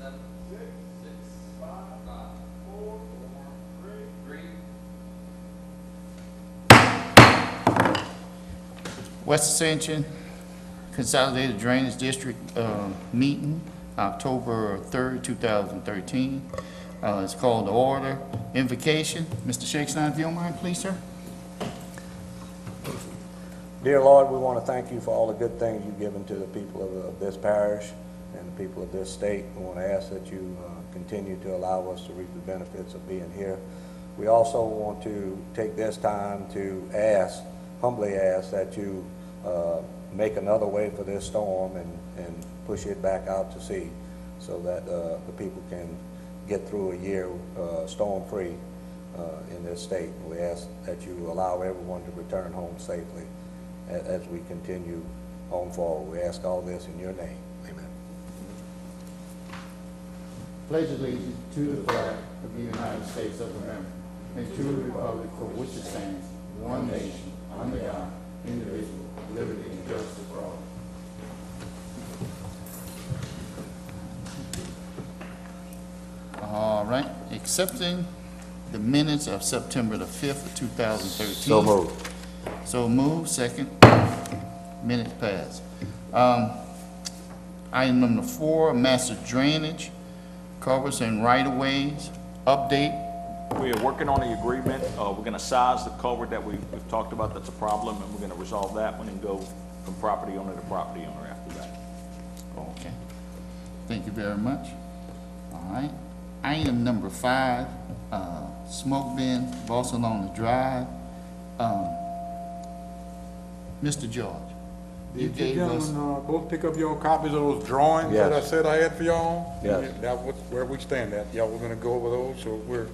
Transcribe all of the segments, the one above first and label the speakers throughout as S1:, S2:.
S1: 7, 6, 5, 4, 3.
S2: West Ascension Consolidated Drainage District meeting, October 3rd, 2013. It's called to order. Invocation. Mr. Shakespeare, if you don't mind, please, sir.
S3: Dear Lord, we want to thank you for all the good things you've given to the people of this parish and the people of this state. We want to ask that you continue to allow us to reap the benefits of being here. We also want to take this time to humbly ask that you make another way for this storm and push it back out to sea so that the people can get through a year storm-free in this state. We ask that you allow everyone to return home safely as we continue on forward. We ask all this in your name. Amen.
S2: Pledge allegiance to the flag of the United States of America and to the republic for which it stands, one nation, under God, indivisible, liberty and justice for all. All right, accepting the minutes of September the 5th of 2013.
S3: So moved.
S2: So moved, second. Minutes passed. Item number 4, master drainage, covers and right-of-ways, update.
S4: We are working on the agreement. We're going to size the culvert that we've talked about that's a problem, and we're going to resolve that one and go from property owner to property owner after that.
S2: Okay. Thank you very much. All right. Item number 5, smoke bin, Barcelona Drive. Mr. George, you
S5: Did you
S2: gave us,
S5: gentlemen both pick up your copies of those drawings
S3: Yes.
S5: that I said I had for y'all?
S3: Yes.
S5: That's where we stand at. Y'all were gonna go over those, so we're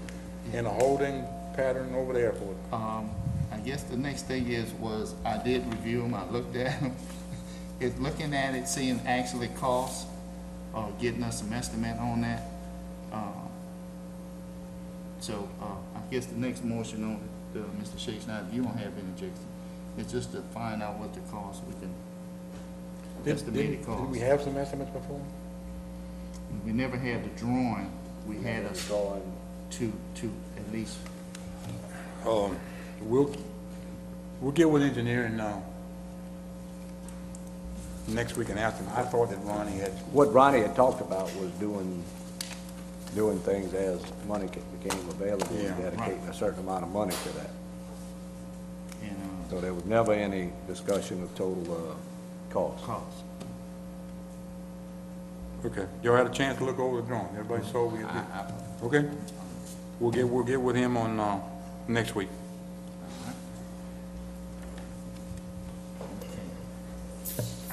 S5: in a holding pattern over there for it.
S2: I guess the next thing was I did review them, I looked at them. It's looking at it, seeing actually costs, getting us some estimate on that. So I guess the next motion on it, Mr. Shakespeare, if you don't have any objection, it's just to find out what the cost, we can estimate the cost.
S5: Did we have some estimates before?
S2: We never had the drawing, we had a
S3: Drawing.
S2: to at least,
S5: We'll get with engineering now. Next week and after. I thought that Ronnie had,
S3: What Ronnie had talked about was doing things as money became available,
S5: Yeah,
S3: and dedicating a certain amount of money to that.
S2: and
S3: So there was never any discussion of total cost.
S2: cost.
S5: okay. Y'all had a chance to look over the drawing. Everybody saw we had. Okay. We'll get with him on next week.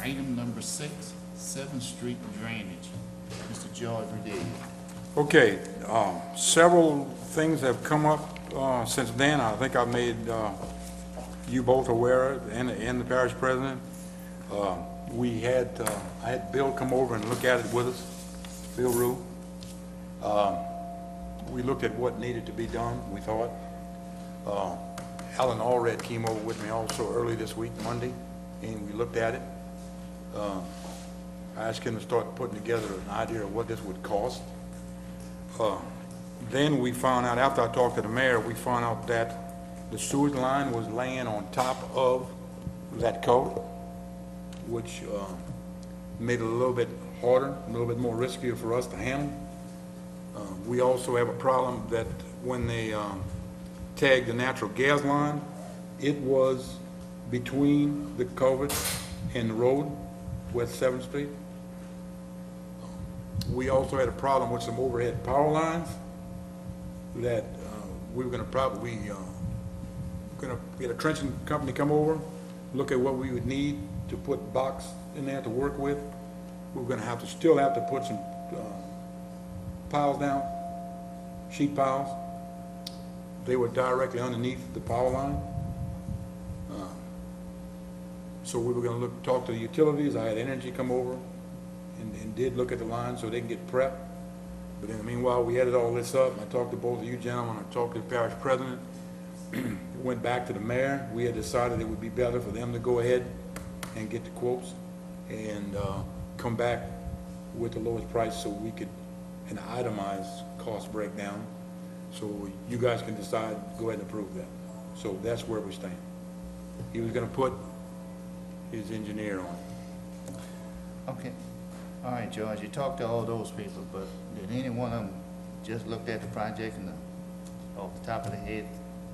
S2: Item number 6, 7th Street drainage. Mr. George Redeem.
S5: Okay, several things have come up since then. I think I've made you both aware, and the parish president. I had Bill come over and look at it with us, Bill Rue. We looked at what needed to be done, we thought. Alan Allred came over with me also early this week, Monday, and we looked at it. I asked him to start putting together an idea of what this would cost. Then we found out, after I talked to the mayor, we found out that the sewage line was laying on top of that culvert, which made it a little bit harder, a little bit more riskier for us to handle. We also have a problem that when they tagged the natural gas line, it was between the culvert and the road, West 7th Street. We also had a problem with some overhead power lines that we were going to probably get a trenching company come over, look at what we would need to put box in there to work with. We're going to still have to put some piles down, sheet piles. They were directly underneath the power line. So we were going to talk to the utilities. I had Energy come over and did look at the line so they can get prepped. But in the meanwhile, we added all this up. I talked to both of you gentlemen. I talked to the parish president. Went back to the mayor. We had decided it would be better for them to go ahead and get the quotes and come back with the lowest price so we could an itemized cost breakdown, so you guys can decide, go ahead and approve that. So that's where we stand. He was gonna put his engineer on it.
S2: Okay. All right, George, you talked to all those people, but did any one of them just looked at the project and off the top of the head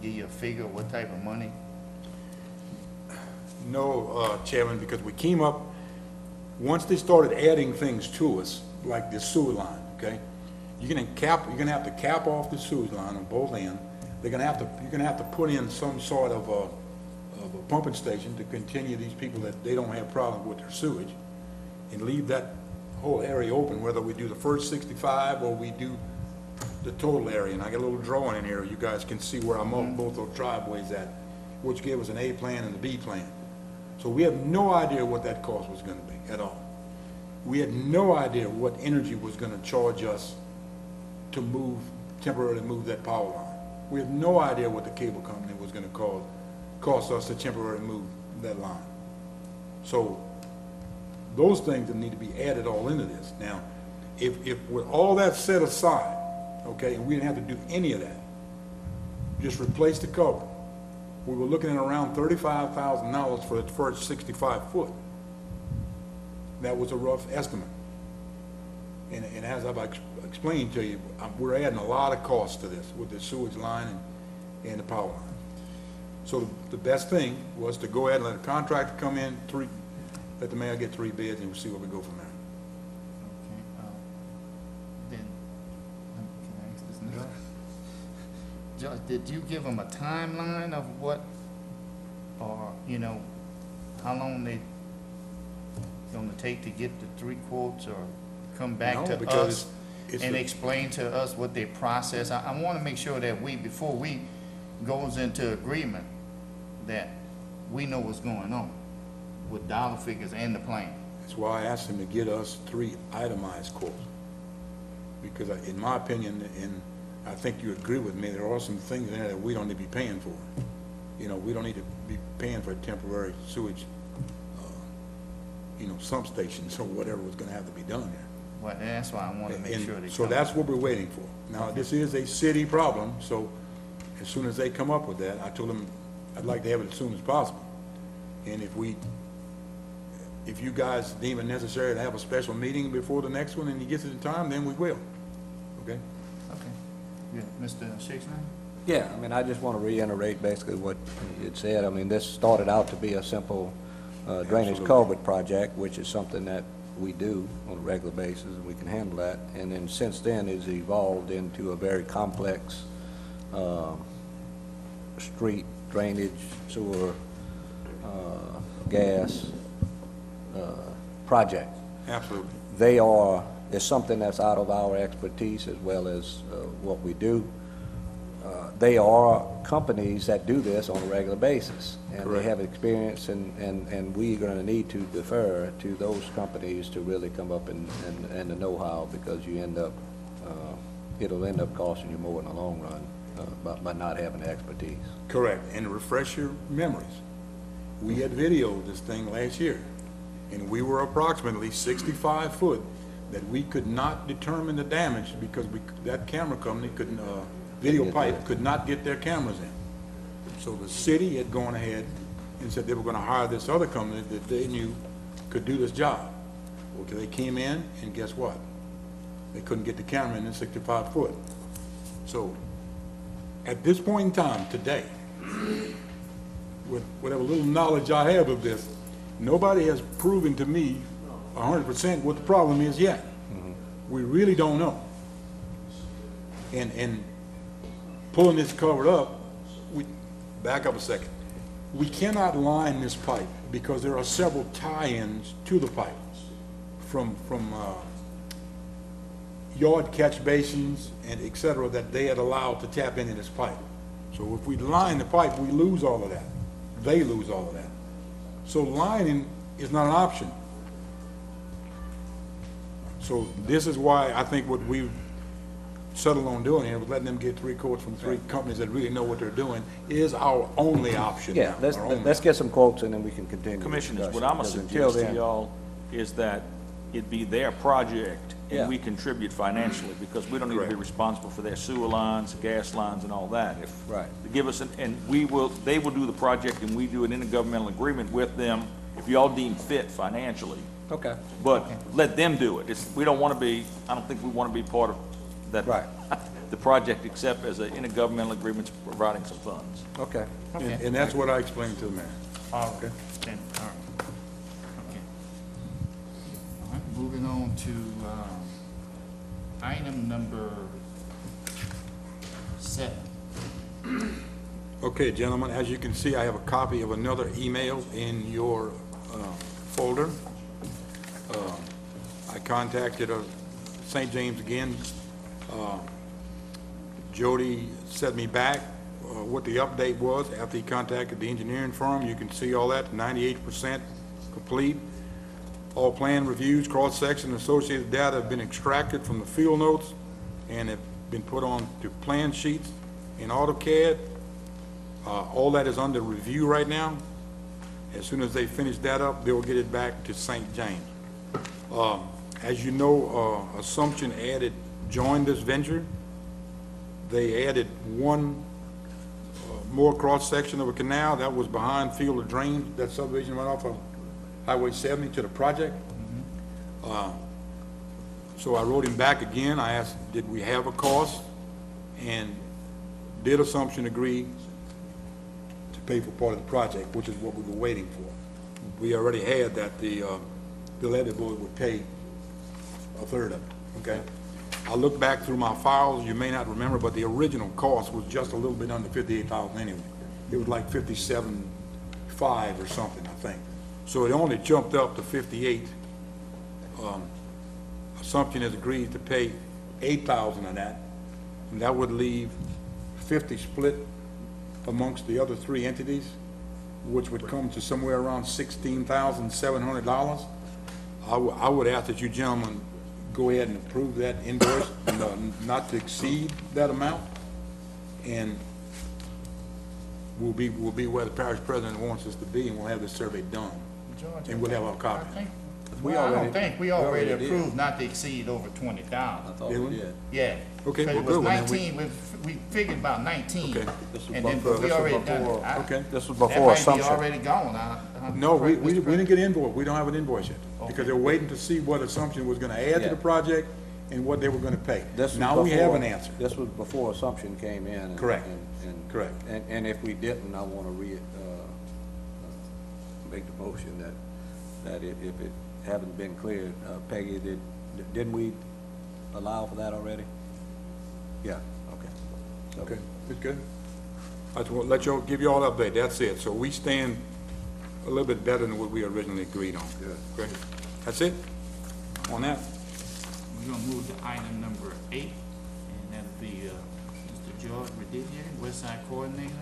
S2: give you a figure of what type of money?
S5: No, Chairman, because we came up, once they started adding things to us, like the sewer line, okay? You're gonna have to cap off the sewer line on both ends. You're gonna have to put in some sort of a pumping station to continue these people that they don't have problems with their sewage, and leave that whole area open, whether we do the first 65 or we do the total area. And I got a little drawing in here, you guys can see where I marked both those driveways at, which gave us an A plan and a B plan. So we have no idea what that cost was gonna be at all. We had no idea what energy was gonna charge us to temporarily move that power line. We have no idea what the cable company was gonna cost us to temporarily move that line. So those things that need to be added all into this. Now, if with all that set aside, okay, and we didn't have to do any of that, just replace the cover, we were looking at around $35,000 for the first 65 foot. That was a rough estimate. And as I've explained to you, we're adding a lot of costs to this with the sewage line and the power line. So the best thing was to go ahead and let a contractor come in, let the mayor get 3 bids, and we'll see where we go from there.
S2: Okay, then, can I ask this now? Judge, did you give them a timeline of what, or, you know, how long they gonna take to get the 3 quotes, or come back
S5: No,
S2: to
S5: because
S2: us
S5: it's
S2: and
S5: the-
S2: explain to us what they process? I wanna make sure that before we goes into agreement, that we know what's going on with dollar figures and the plan.
S5: That's why I asked him to get us 3 itemized quotes. Because in my opinion, and I think you agree with me, there are some things in there that we don't need to be paying for. You know, we don't need to be paying for a temporary sewage, sump stations or whatever was gonna have to be done there.
S2: Well, that's why I wanna make
S5: And
S2: sure they
S5: so
S2: come.
S5: that's what we're waiting for. Now, this is a city problem, so as soon as they come up with that, I told them I'd like to have it as soon as possible. And if you guys deem it necessary to have a special meeting before the next one and he gets it in time, then we will. Okay?
S2: Okay. Yeah, Mr. Shakespeare?
S3: Yeah, I mean, I just want to reiterate basically what you had said. I mean, this started out to be a simple drainage
S5: Absolutely.
S3: culvert project, which is something that we do on a regular basis, and we can handle that. And then since then, it's evolved into a very complex street drainage, sewer, gas project.
S5: Absolutely.
S3: It's something that's out of our expertise as well as what we do. They are companies that do this on a regular basis, and
S5: Correct.
S3: they have experience, and we're going to need to defer to those companies to really come up and the know-how, because you end up, it'll end up costing you more in the long run by not having the expertise.
S5: Correct. And to refresh your memories, we had videoed this thing last year, and we were approximately 65 foot that we could not determine the damage because that camera company couldn't, video pipe could not get their cameras in. So the city had gone ahead and said they were gonna hire this other company that they knew could do this job. Okay, they came in, and guess what? They couldn't get the camera in 65 foot. So, at this point in time, today, with whatever little knowledge I have of this, nobody has proven to me 100% what the problem is yet. We really don't know. And pulling this covered up, back up a second. We cannot line this pipe because there are several tie-ins to the pipe from yard catch basins and et cetera that they had allowed to tap into this pipe. So if we line the pipe, we lose all of that. They lose all of that. So lining is not an option. So this is why I think what we've settled on doing here, with letting them get 3 quotes from 3 companies that really know what they're doing, is our only option
S3: Yeah,
S5: now, our only
S3: let's get some quotes, and then we can continue the
S4: Commissioners,
S3: discussion,
S4: what I'm gonna
S3: because
S4: suggest
S3: until
S4: to
S3: then-
S4: y'all is that it be their project
S3: Yeah.
S4: and we contribute financially, because we don't need to be
S5: Correct.
S4: responsible for their sewer lines, gas lines, and all that. If
S3: Right.
S4: they give us, and they will do the project, and we do an intergovernmental agreement with them, if y'all deem fit financially,
S3: Okay.
S4: but let them do it. We don't want to be, I don't think we want to be part of that.
S3: Right.
S4: The project, except as an intergovernmental agreement providing some funds.
S3: Okay.
S5: And that's what I explained to the mayor.
S2: All right, then, all right. Okay. All right, moving on to, item number 7.
S5: Okay, gentlemen, as you can see, I have a copy of another email in your folder. I contacted St. James again. Jody sent me back what the update was after he contacted the engineering firm. You can see all that, 98% complete. All plan reviews, cross-section, and associated data have been extracted from the field notes and have been put on to plan sheets in AutoCAD. All that is under review right now. As soon as they finish that up, they'll get it back to St. James. As you know, Ascension joined this venture. They added one more cross-section of a canal that was behind Field of Dreams, that subdivision right off of Highway 70 to the project. So I wrote him back again. I asked, did we have a cost? And did Assumption agree to pay for part of the project, which is what we were waiting for. We already had that the levy board would pay a third of it, okay? I looked back through my files, you may not remember, but the original cost was just a little bit under $58,000 anyway. It was like $57,500 or something, I think. So it only jumped up to 58. Assumption has agreed to pay $8,000 of that, and that would leave 50 split amongst the other 3 entities, which would come to somewhere around $16,700. I would ask that you gentlemen go ahead and approve that invoice, not to exceed that amount, and we'll be where the parish president wants us to be, and we'll have this survey done,
S2: George,
S5: and we'll have our copy.
S2: I think,
S3: We
S2: well, I
S3: already-
S2: don't think we
S3: we
S2: already
S3: already did.
S2: approved not to exceed over 20,000.
S3: I thought
S5: Did
S3: we
S5: we?
S3: did.
S2: Yeah.
S5: Okay,
S2: Because
S5: well,
S2: it was
S5: good, well, then we-
S2: 19, we figured about 19.
S5: Okay.
S2: And then, but we already done it.
S5: Okay.
S3: This was
S2: That
S3: before
S2: might be
S3: Assumption.
S2: already gone.
S5: No, we
S2: Mr.
S5: didn't get an invoice, we don't have an invoice yet,
S2: Okay.
S5: because they're waiting to see what Assumption was gonna add to
S3: Yeah.
S5: the project and what they were gonna pay.
S3: This was
S5: Now we have
S3: before-
S5: an answer.
S3: This was before Assumption came in. and-
S5: Correct.
S3: and-
S5: Correct.
S3: And if we didn't, I want to make the motion that if it haven't been cleared, Peggy, didn't we allow for that already? Yeah, okay. So-
S5: Okay, it's good. I just want to let y'all, give you all an update, that's it. So we stand a little bit better than what we originally agreed on.
S3: Good.
S5: Okay, that's it on that.
S2: We're gonna move to item number 8, and that'll be, Mr. George Redidier, West Side Coordinator.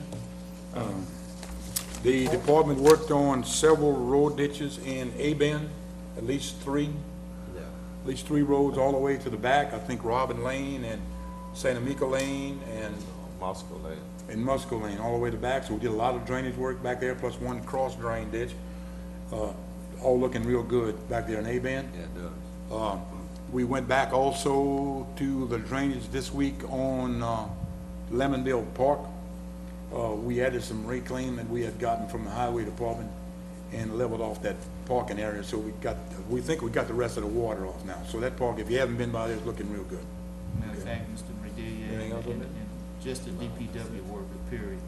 S5: The department worked on several road ditches in A-Bend, at least 3.
S3: Yeah.
S5: At least 3 roads all the way to the back. I think Robin Lane and Santa Mica Lane and
S1: Moscow Lane.
S5: Musco Lane, all the way to the back. So we did a lot of drainage work back there, plus one cross drain ditch. All looking real good back there in A-Bend.
S3: Yeah, it does.
S5: We went back also to the drainage this week on Lemondale Park. We added some reclaim that we had gotten from the highway department and leveled off that parking area. So we think we got the rest of the water off now. So that park, if you haven't been by there, it's looking real good.
S2: Matter of fact, Mr. Redidier,
S3: Anything else on
S2: and
S3: it?
S2: just the DPW worker, period.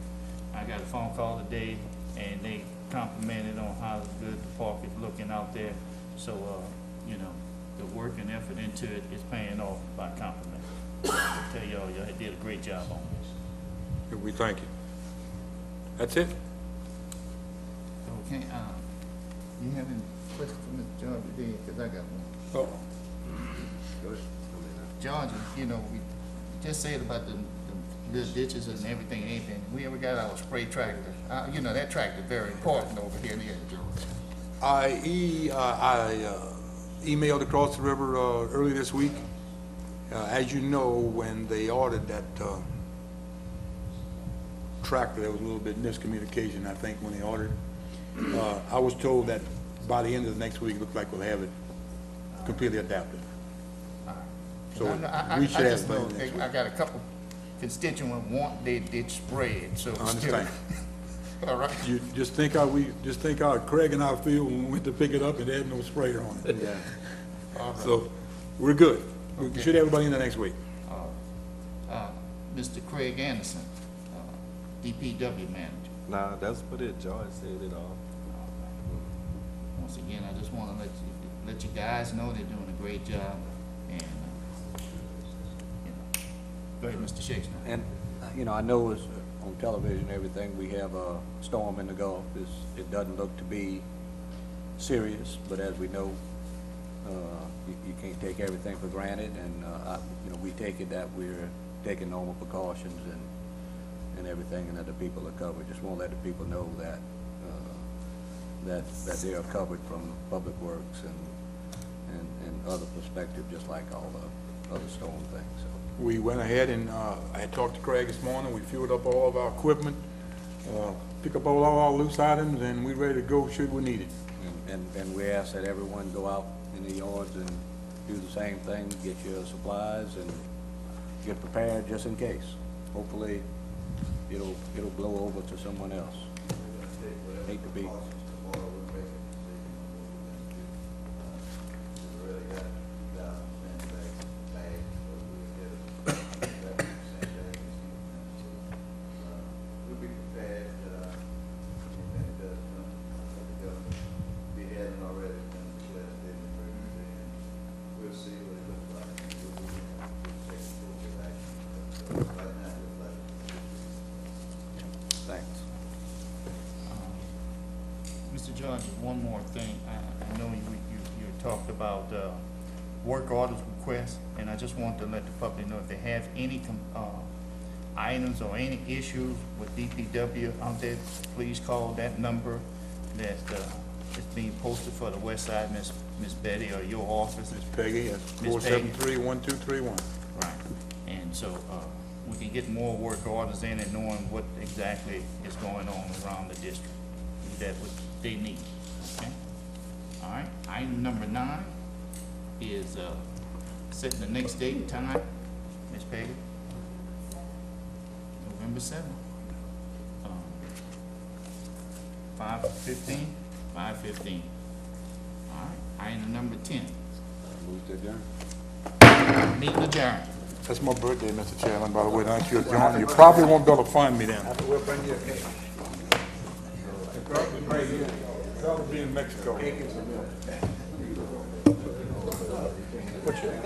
S2: I got a phone call today, and they complimented on how good the park is looking out there. So, you know, the work and effort into it is paying off by compliment. I tell y'all did a great job on this.
S5: We thank you. That's it?
S2: Okay, you have any questions for Mr. George Redidier? Because I got one.
S5: Oh,
S2: George, you know, we just said about the ditches and everything, anything. We ever got our spray tractor? You know, that tractor is very important over here, George.
S5: I emailed across the river early this week. As you know, when they ordered that tractor, there was a little bit of miscommunication, I think, when they ordered. I was told that by the end of the next week, it looks like we'll have it completely adapted.
S2: All right.
S5: So
S2: I
S5: we should have
S2: just know,
S5: something next week.
S2: I got a couple constituents want their ditch sprayed, so.
S5: I understand.
S2: All right.
S5: You just think how Craig and I feel when we went to pick it up and they had no sprayer on it.
S3: Yeah.
S5: So, we're good. We
S2: Okay.
S5: should have everybody in the next week.
S2: Mr. Craig Anderson, DPW manager.
S1: Nah, that's what it, George said it all.
S2: Once again, I just want to let you guys know they're doing a great job, and, you know, go ahead, Mr. Shakespeare.
S3: And, you know, I know it's on television, everything, we have a storm in the Gulf. It doesn't look to be serious, but as we know, you can't take everything for granted, and, you know, we take it that we're taking normal precautions and everything, and that the people are covered. Just want to let the people know that, that they are covered from Public Works and other perspectives, just like all the other storm things, so.
S5: We went ahead and, I had talked to Craig this morning, we fueled up all of our equipment, pick up all our loose items, and we're ready to go should we need it.
S3: And we ask that everyone go out in the yards and do the same thing, get your supplies and get prepared just in case. Hopefully, it'll blow over to someone else. Hate to be.
S6: We'll be prepared, when it does come, the government be having already been declared state of emergency, and we'll see what it looks like, and we'll take appropriate action. So right now, it looks like
S3: Thanks.
S2: Mr. George, one more thing. I know you talked about work orders requests, and I just want to let the public know if they have any items or any issues with DPW out there, please call that number that is being posted for the west side, Miss Betty, or your office.
S5: Peggy, that's
S2: Miss Peggy.
S5: 473-1231.
S2: Right, and so, we can get more work orders in and knowing what exactly is going on around the district. That what they need, okay? All right, item number 9 is, setting the next date and time, Ms. Peggy? November 7th. 5:15? 5:15. All right, item number 10,
S3: Move to adjourn.
S2: meeting adjourned.
S5: That's my birthday, Mr. Chairman, by the way, thank you, John. You probably won't be able to find me then.
S3: We'll bring you a cake.
S5: That'll be in Mexico.
S3: What's your name?